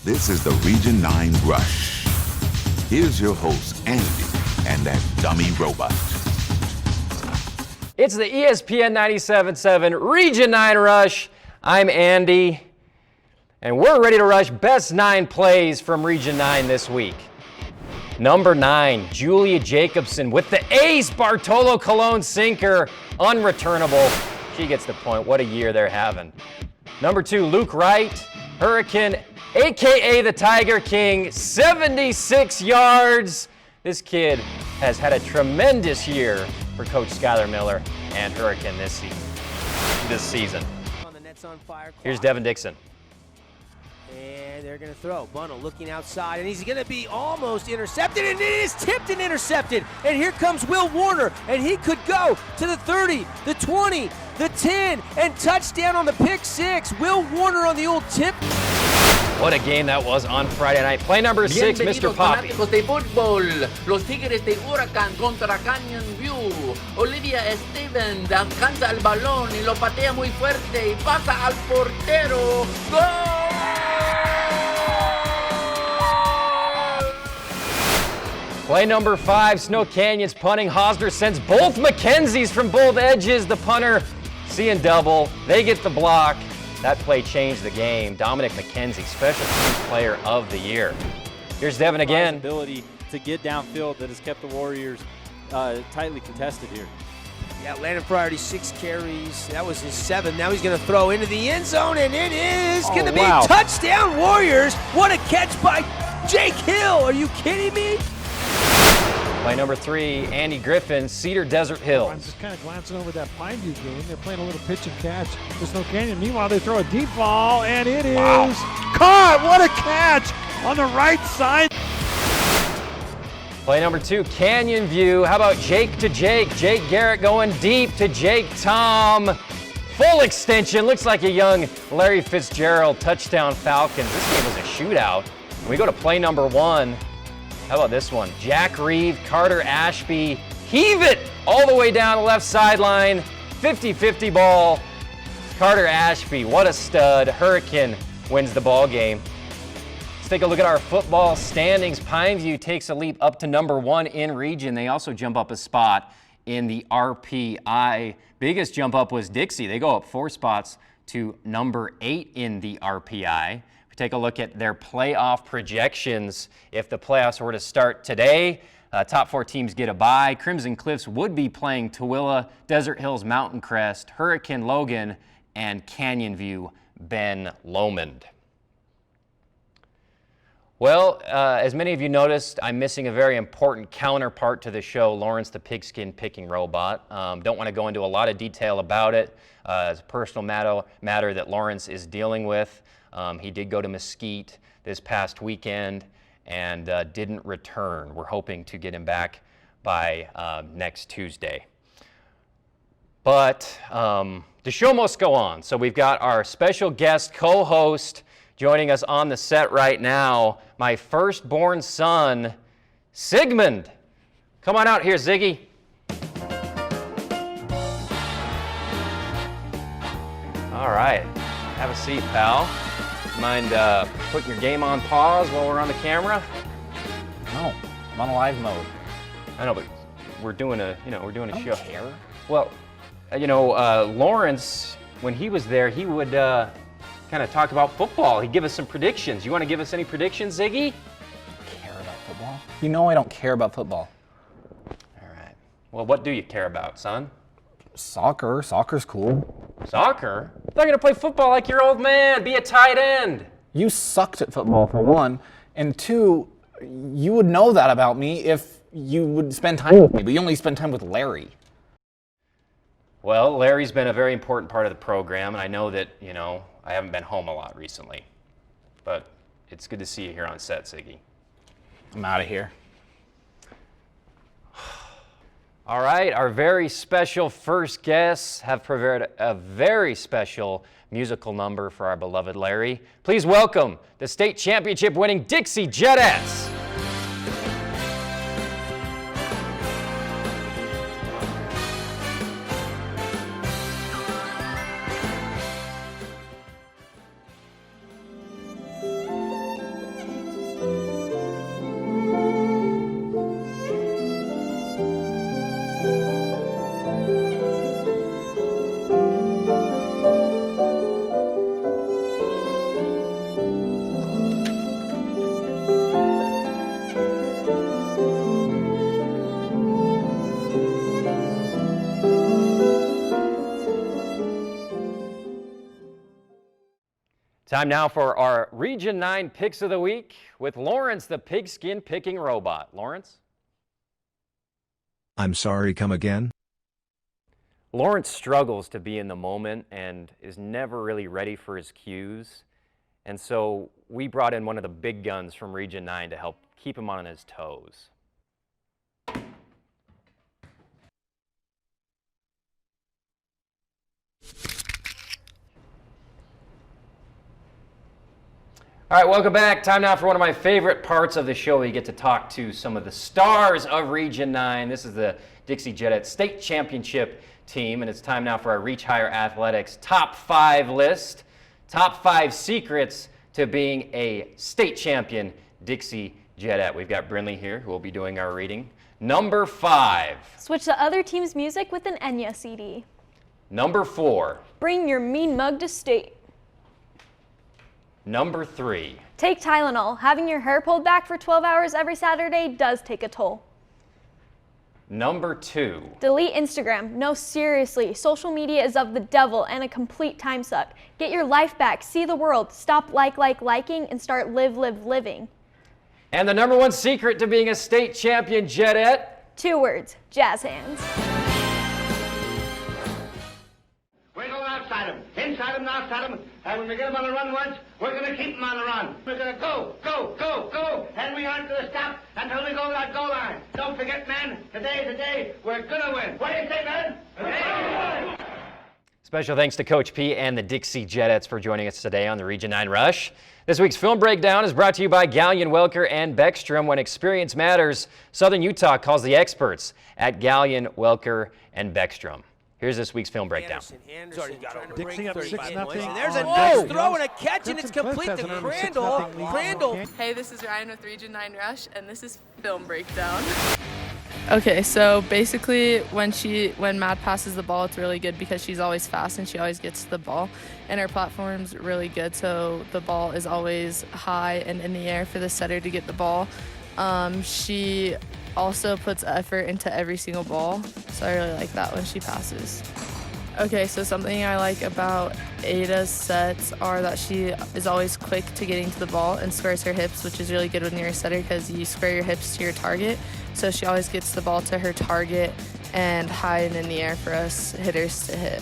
This is the Region 9 Rush. Here's your host, Andy, and that dummy robot. It's the ESPN 97.7 Region 9 Rush. I'm Andy, and we're ready to rush best 9 plays from Region 9 this week. Number 9, Julia Jacobson with the ace Bartolo Colon sinker, unreturnable. She gets the point. What a year they're having. Number 2, Luke Wright, Hurricane, a.k.a. the Tiger King, 76 yards. This kid has had a tremendous year for Coach Skylar Miller and Hurricane this season. Here's Devin Dixon. And they're going to throw. Bunnell looking outside, and he's going to be almost intercepted, and it is tipped and intercepted. And here comes Will Warner, and he could go to the 30, the 20, the 10, and touchdown on the pick 6. Will Warner on the old tip. What a game that was on Friday night. Play number 6, Mr. Poppy. Fanáticos de fútbol, los Tigres de Huracán contra Canyon View. Olivia Stevens alcanza el balón y lo patea muy fuerte y pasa al portero. ¡Gol! Play number 5, Snow Canyon's punting. Hosner sends both McKenzies from both edges. The punter seeing double. They get the block. That play changed the game. Dominic McKenzie, Special Teams Player of the Year. Here's Devin again. Ability to get downfield that has kept the Warriors tightly contested here. Yeah, Landon Friarty, 6 carries. That was his 7. Now he's going to throw into the end zone, and it is going to be touchdown Warriors. What a catch by Jake Hill. Are you kidding me? Play number 3, Andy Griffin, Cedar Desert Hills. I'm just kind of glancing over that Pineview game. They're playing a little pitch and catch with Snow Canyon. Meanwhile, they throw a deep ball, and it is caught. What a catch on the right side. Play number 2, Canyon View. How about Jake to Jake? Jake Garrett going deep to Jake Tom. Full extension. Looks like a young Larry Fitzgerald. Touchdown Falcons. This game was a shootout. We go to play number 1. How about this one? Jack Reeve, Carter Ashby, heave it all the way down the left sideline. 50-50 ball. Carter Ashby, what a stud. Hurricane wins the ball game. Let's take a look at our football standings. Pineview takes a leap up to number 1 in region. They also jump up a spot in the RPI. Biggest jump up was Dixie. They go up 4 spots to number 8 in the RPI. Take a look at their playoff projections. If the playoffs were to start today, top 4 teams get a bye. Crimson Cliffs would be playing Tooele, Desert Hills Mountain Crest, Hurricane Logan, and Canyon View Ben Lomond. Well, as many of you noticed, I'm missing a very important counterpart to the show, Lawrence the Pigskin Picking Robot. Don't want to go into a lot of detail about it. It's a personal matter that Lawrence is dealing with. He did go to Mesquite this past weekend and didn't return. We're hoping to get him back by next Tuesday. But the show must go on. So we've got our special guest co-host joining us on the set right now, my firstborn son, Sigmund. Come on out here, Ziggy. All right, have a seat, pal. Mind putting your game on pause while we're on the camera? No, I'm on live mode. I know, but we're doing a show. I don't care. Well, Lawrence, when he was there, he would kind of talk about football. He'd give us some predictions. You want to give us any predictions, Ziggy? Care about football? You know I don't care about football. All right. Well, what do you care about, son? Soccer. Soccer's cool. Soccer? They're going to play football like your old man. Be a tight end. You sucked at football, for one. And 2, you would know that about me if you would spend time with me, but you only spend time with Larry. Well, Larry's been a very important part of the program, and I know that, I haven't been home a lot recently. But it's good to see you here on set, Ziggy. I'm out of here. All right, our very special first guests have prepared a very special musical number for our beloved Larry. Please welcome the state championship winning Dixie Jetettes. Time now for our Region 9 Picks of the Week with Lawrence, the pigskin picking robot. Lawrence? I'm sorry, come again? Lawrence struggles to be in the moment and is never really ready for his cues. And so we brought in one of the big guns from Region 9 to help keep him on his toes. All right, welcome back. Time now for one of my favorite parts of the show. We get to talk to some of the stars of Region 9. This is the Dixie Jedi State Championship team, and it's time now for our Reach Higher Athletics Top 5 list. Top 5 secrets to being a state champion Dixie Jedi. We've got Brinley here who will be doing our reading. Number 5. Switch the other team's music with an Enya CD. Number 4. Bring your mean mug to state. Number 3. Take Tylenol. Having your hair pulled back for 12 hours every Saturday does take a toll. Number 2. Delete Instagram. No, seriously. Social media is of the devil and a complete time suck. Get your life back. See the world. Stop liking, and start living. And the number 1 secret to being a state champion Jedette. 2 words. Jazz hands. We're going outside them, inside them, outside them, and when we get them on the run once, we're going to keep them on the run. We're going to go, and we aren't going to stop until we go that goal line. Don't forget, man, today's the day we're going to win. What do you say, man? Special thanks to Coach P and the Dixie Jedettes for joining us today on the Region 9 Rush. This week's film breakdown is brought to you by Gallion, Welker, and Beckstrom. When experience matters, Southern Utah calls the experts at Gallion, Welker, and Beckstrom. Here's this week's film breakdown. Anderson trying to Dixie break up 35 6-0. points. And there's a Oh, nice Dixie. throw and a catch, and it's Crimson complete Cliffs to has another Crandall. 6-0 lead. Crandall. Hey, this is Ryan with Region 9 Rush, and this is Film Breakdown. Okay, so basically when Mad passes the ball, it's really good because she's always fast and she always gets to the ball. And her platform's really good, so the ball is always high and in the air for the setter to get the ball. She also puts effort into every single ball, so I really like that when she passes. Okay, so something I like about Ada's sets are that she is always quick to getting to the ball and squares her hips, which is really good when you're a setter because you square your hips to your target. So she always gets the ball to her target and high and in the air for us hitters to hit.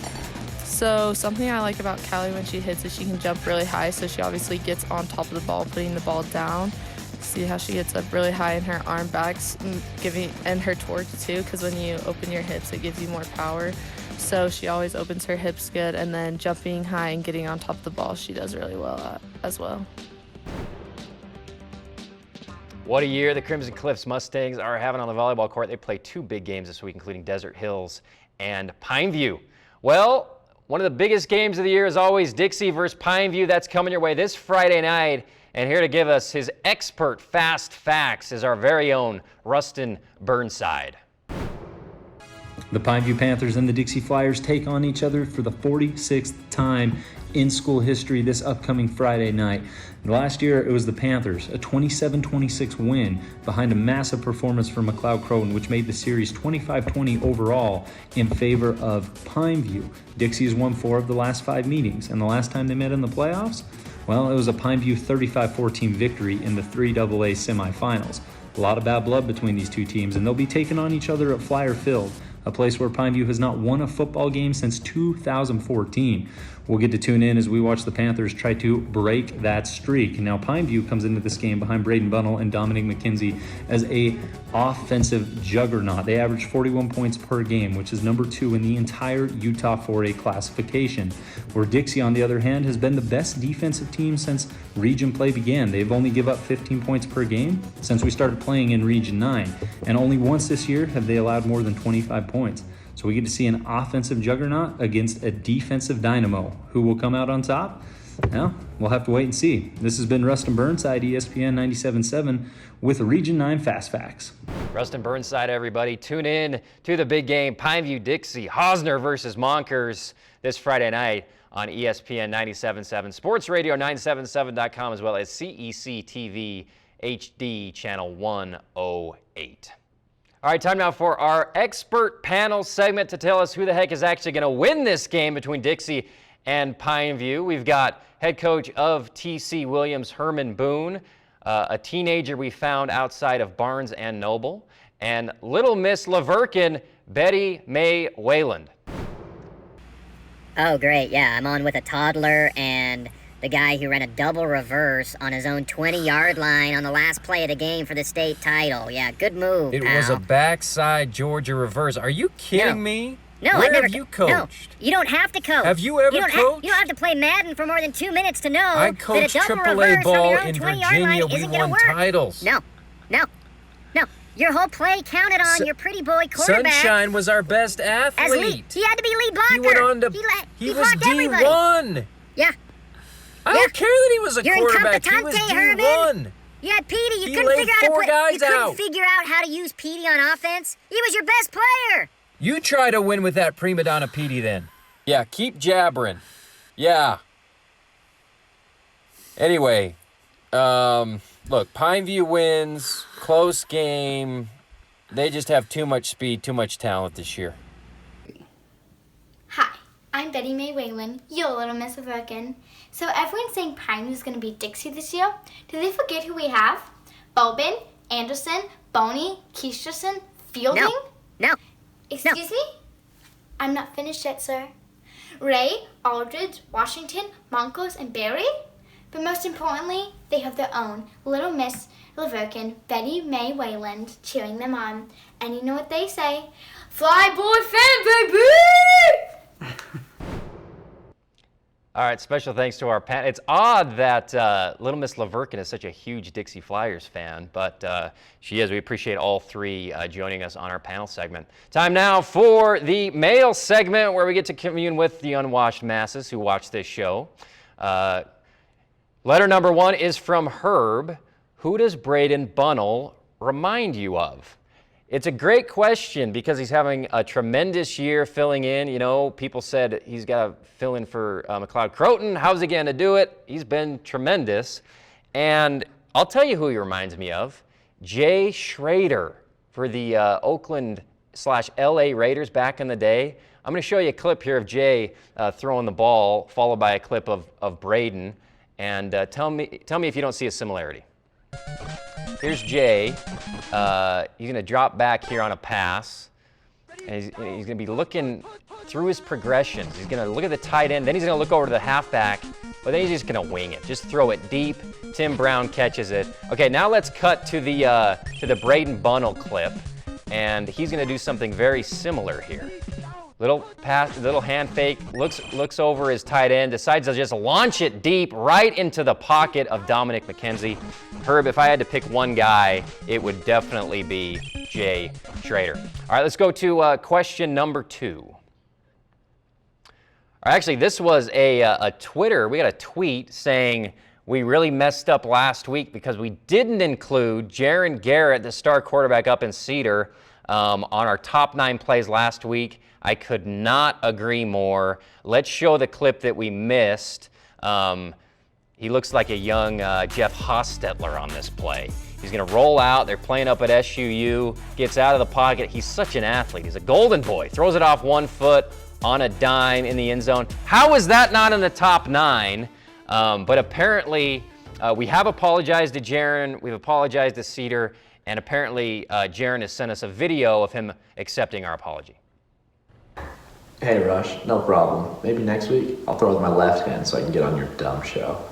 So something I like about Callie when she hits is she can jump really high, so she obviously gets on top of the ball, putting the ball down. See how she gets up really high in her arm backs, and her torque too, because when you open your hips, it gives you more power. So she always opens her hips good, and then jumping high and getting on top of the ball, she does really well at as well. What a year the Crimson Cliffs Mustangs are having on the volleyball court. They play 2 big games this week, including Desert Hills and Pineview. Well, one of the biggest games of the year is always Dixie versus Pineview. That's coming your way this Friday night. And here to give us his expert fast facts is our very own Rustin Burnside. The Pineview Panthers and the Dixie Flyers take on each other for the 46th time in school history this upcoming Friday night. Last year, it was the Panthers, a 27-26 win behind a massive performance from McLeod Croton, which made the series 25-20 overall in favor of Pineview. Dixie has won 4 of the last 5 meetings, and the last time they met in the playoffs, well, it was a Pineview 35-14 victory in the 3AA semifinals. A lot of bad blood between these two teams, and they'll be taking on each other at Flyer Field, a place where Pineview has not won a football game since 2014. We'll get to tune in as we watch the Panthers try to break that streak. Now, Pineview comes into this game behind Braden Bunnell and Dominic McKenzie as a offensive juggernaut. They average 41 points per game, which is number 2 in the entire Utah 4A classification. Where Dixie, on the other hand, has been the best defensive team since region play began. They've only given up 15 points per game since we started playing in Region 9. And only once this year have they allowed more than 25 points. So we get to see an offensive juggernaut against a defensive dynamo. Who will come out on top? Well, we'll have to wait and see. This has been Rustin Burnside, ESPN 97.7 with Region 9 Fast Facts. Rustin Burnside, everybody. Tune in to the big game, Pineview-Dixie, Hosner versus Monkers this Friday night on ESPN 97.7, Sports Radio 977.com, as well as CEC TV HD channel 108. All right, time now for our expert panel segment to tell us who the heck is actually going to win this game between Dixie and Pineview. We've got head coach of TC Williams, Herman Boone, a teenager we found outside of Barnes and Noble, and Little Miss Laverkin, Betty Mae Wayland. Oh, great, yeah, I'm on with a toddler and the guy who ran a double reverse on his own 20-yard line on the last play of the game for the state title. Yeah, good move, It pal. was a backside Georgia reverse. Are you kidding me? No, Where I've never, have you coached? No, you don't have to coach. Have you ever you don't coached? you don't have to play Madden for more than 2 minutes to know I that coached a double AAA reverse from ball your own in 20-yard Virginia. line We isn't gonna won work. titles. No. Your whole play counted on your pretty boy quarterback. Sunshine was our best athlete. As lead. He had to be lead blocker. He went on to. He was blocked everybody. D1. Yeah. I don't care that he was a You're quarterback. He incompetente, was Herman. D1. You had Petey. You He couldn't laid figure out four guys you couldn't out. figure out how to use Petey on offense. He was your best player. You try to win with that prima donna Petey then. Yeah, keep jabbering. Yeah. Anyway, look, Pineview wins, close game. They just have too much speed, too much talent this year. Hi, I'm Betty Mae Wayland, your Little Miss Laverkin. So everyone's saying Pineview's going to be Dixie this year. Did they forget who we have? Bobin, Anderson, Boney, Keisherson, Fielding? No. Excuse me? I'm not finished yet, sir. Ray, Aldridge, Washington, Moncos, and Barry? But most importantly, they have their own Little Miss Laverkin, Betty Mae Wayland, cheering them on. And you know what they say? Fly boy fan, baby! All right, special thanks to our panel. It's odd that Little Miss Laverkin is such a huge Dixie Flyers fan, but she is. We appreciate all three joining us on our panel segment. Time now for the mail segment where we get to commune with the unwashed masses who watch this show. Letter number 1 is from Herb. Who does Braden Bunnell remind you of? It's a great question because he's having a tremendous year filling in. You know, people said he's got to fill in for McLeod Croton. How's he going to do it? He's been tremendous. And I'll tell you who he reminds me of. Jay Schrader for the Oakland/LA Raiders back in the day. I'm going to show you a clip here of Jay throwing the ball, followed by a clip of Braden. And tell me if you don't see a similarity. Here's Jay. He's going to drop back here on a pass. And he's going to be looking through his progressions. He's going to look at the tight end. Then he's going to look over to the halfback. But then he's just going to wing it. Just throw it deep. Tim Brown catches it. Okay, now let's cut to the Braden Bunnell clip. And he's going to do something very similar here. Little pass, little hand fake, looks over his tight end, decides to just launch it deep right into the pocket of Dominic McKenzie. Herb, if I had to pick one guy, it would definitely be Jay Schrader. All right, let's go to question number 2. Actually, this was a Twitter. We got a tweet saying we really messed up last week because we didn't include Jaron Garrett, the star quarterback up in Cedar, on our top 9 plays last week. I could not agree more. Let's show the clip that we missed. He looks like a young Jeff Hostetler on this play. He's going to roll out. They're playing up at SUU. Gets out of the pocket. He's such an athlete. He's a golden boy. Throws it off 1 foot on a dime in the end zone. How is that not in the top 9? But apparently, we have apologized to Jaron. We've apologized to Cedar. And apparently, Jaron has sent us a video of him accepting our apology. Hey, Rush, no problem. Maybe next week I'll throw with my left hand so I can get on your dumb show.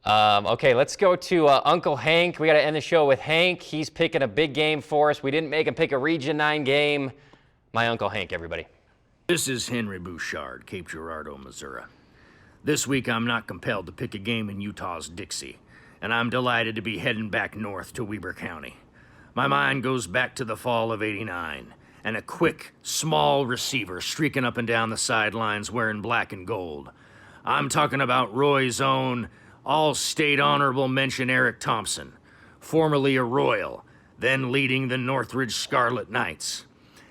Okay, let's go to Uncle Hank. We got to end the show with Hank. He's picking a big game for us. We didn't make him pick a Region 9 game. My Uncle Hank, everybody. This is Henry Bouchard, Cape Girardeau, Missouri. This week I'm not compelled to pick a game in Utah's Dixie, and I'm delighted to be heading back north to Weber County. My mind goes back to the fall of '89. And a quick, small receiver streaking up and down the sidelines wearing black and gold. I'm talking about Roy's own all-state honorable mention Eric Thompson, formerly a Royal, then leading the Northridge Scarlet Knights.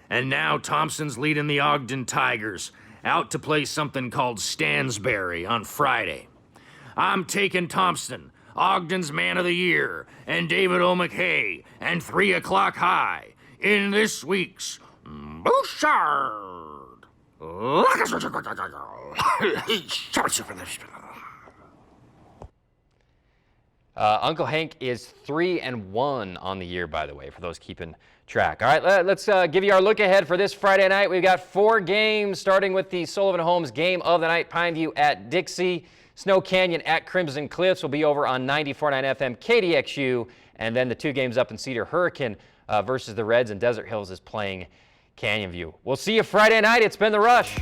And now Thompson's leading the Ogden Tigers out to play something called Stansbury on Friday. I'm taking Thompson, Ogden's Man of the Year, and David O. McKay, and 3 o'clock high in this week's Bouchard. Uncle Hank is 3-1 on the year, by the way, for those keeping track. All right, let's give you our look ahead for this Friday night. We've got 4 games, starting with the Sullivan Homes game of the night. Pineview at Dixie. Snow Canyon at Crimson Cliffs will be over on 94.9 FM KDXU. And then the 2 games up in Cedar, Hurricane versus the Reds, and Desert Hills is playing Canyon View. We'll see you Friday night. It's been The Rush.